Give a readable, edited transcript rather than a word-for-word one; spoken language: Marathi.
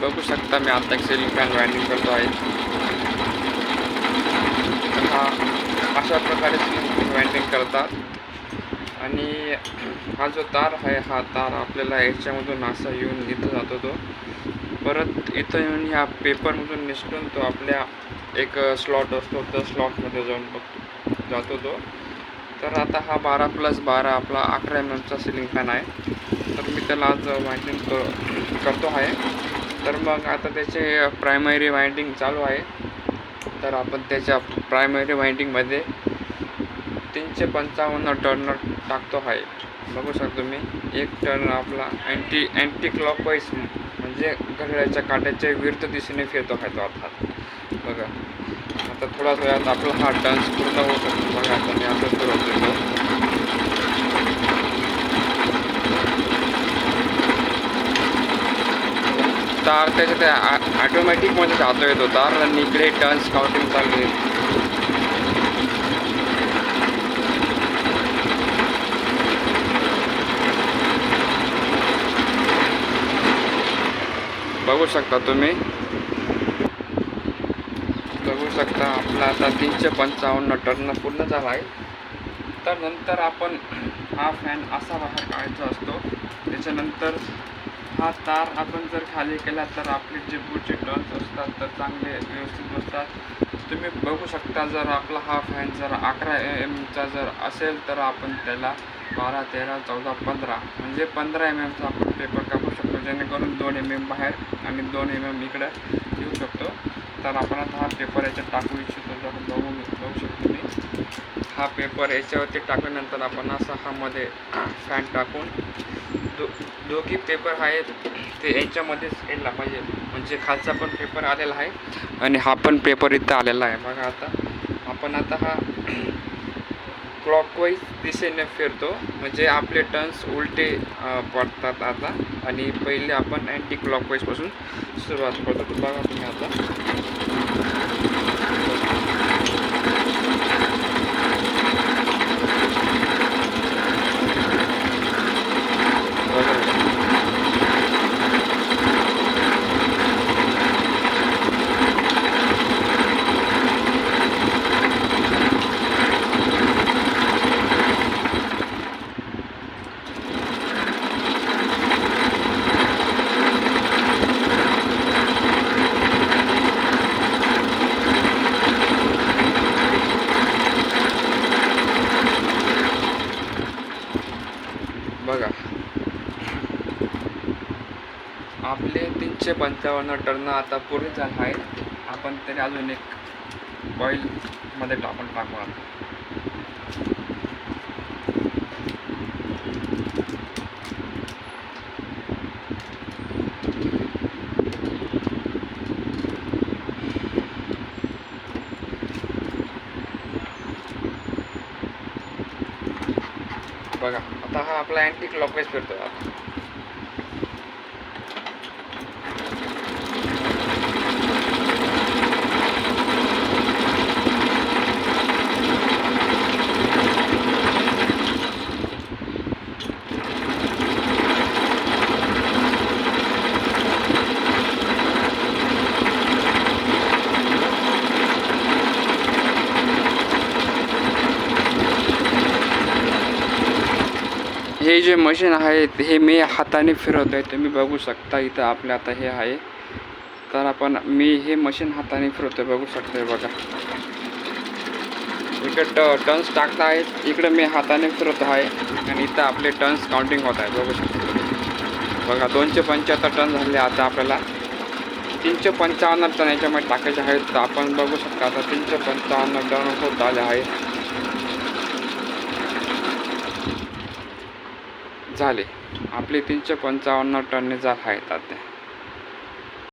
बघू शकता मी आता एक सिलिंग फॅन वायंडिंग करतो आहे. तर हा अशा प्रकारे सिलिंग फॅन वायंडिंग करतात. आणि हा जो तार आहे, हा तार आपल्याला याच्यामधून असा येऊन इथं जातो. तो परत इथं येऊन ह्या पेपरमधून निसटून तो आपल्या एक स्लॉट असतो, त्या स्लॉटमध्ये जाऊन जातो तो. तर आता हा 12+12 आपला 11 mm चा सिलिंग फॅन आहे. तर मी त्याला आज वायंडिंग करतो आहे. तर मग आता त्याचे प्रायमरी वायंडिंग चालू आहे. तर आपण त्याच्या प्रायमरी वायंडिंगमध्ये 355 टर्न टाकतो आहे. बघू शकतो मी एक टर्न आपला अँटी क्लॉकवाईज म्हणजे घड्याळाच्या काट्याच्या विरुद्ध दिशेने फिरतो आहे तो आता. बघा आता थोड्याच वेळात आपला हा टर्न्स पूर्ण होऊ शकतो. बघा आता मी आता फिरवतो. तार त्याच्यात ॲटोमॅटिकमध्ये जातो येतो तार आणि इकडे टर्न्स काउंटिंग चालू आहे. बघू शकता तुम्ही, बघू शकता आपला आता 355 टर्न पूर्ण झाला आहे. तर नंतर आपण हा फॅन असा बाहेर काढायचा असतो. त्याच्यानंतर हा तार आपण जर खाली केला तर आपले जे पुढचे टर्न्स असतात तर चांगले व्यवस्थित बसतात. तुम्ही बघू शकता जर आपला हा फॅन जर 11 mm चा जर असेल तर आपण त्याला 12, 13, 14, 15 म्हणजे 15 mm चा आपण पेपर कापू शकतो, जेणेकरून 2 mm बाहेर आणि 2 mm इकडे येऊ शकतो. तर आपण आता हा पेपर याच्यात टाकू इच्छितो. तर बघू शकतो मी हा पेपर याच्यावरती टाकल्यानंतर आपण असा हा मध्ये फॅन टाकून दोघी पेपर आहेत ते याच्यामध्येच यायला पाहिजे. म्हणजे खालचा पण पेपर आलेला आहे आणि हा पण पेपर इथं आलेला आहे. बघा आता आपण आता हा क्लॉकवाईज दिशेने फिरतो म्हणजे आपले टर्न्स उलटे पडतात आता. आणि पहिले आपण अँटी क्लॉकवाईजपासून सुरुवात करतो. बघा तुम्ही आता बघा आपले 355 टर्न आता पूर्ण झालं आहे. आपण तरी अजून एक कॉईलमध्ये टाकून टाकू आता. बघा आता हा आपला अँटी क्लॉकवाईज फिरतो आता. हे जे मशीन आहे हे मी हाताने फिरवतो आहे. तुम्ही बघू शकता इथं आपल्या आता हे आहे. तर मी हे मशीन हाताने फिरवतो आहे. बघू शकता बघा इकडं टर्न्स टाकता आहेत, इकडं मी हाताने फिरवतो आहे आणि इथं आपले टर्न्स काउंटिंग होत आहे. बघू शकता बघा 275 टर्न झाले. आता आपल्याला 355 टन याच्यामध्ये टाकायचे आहेत. तर आपण बघू शकता आता 355 टन होत आले आहे. झाले आपले 355 टन झाले आहेत आता.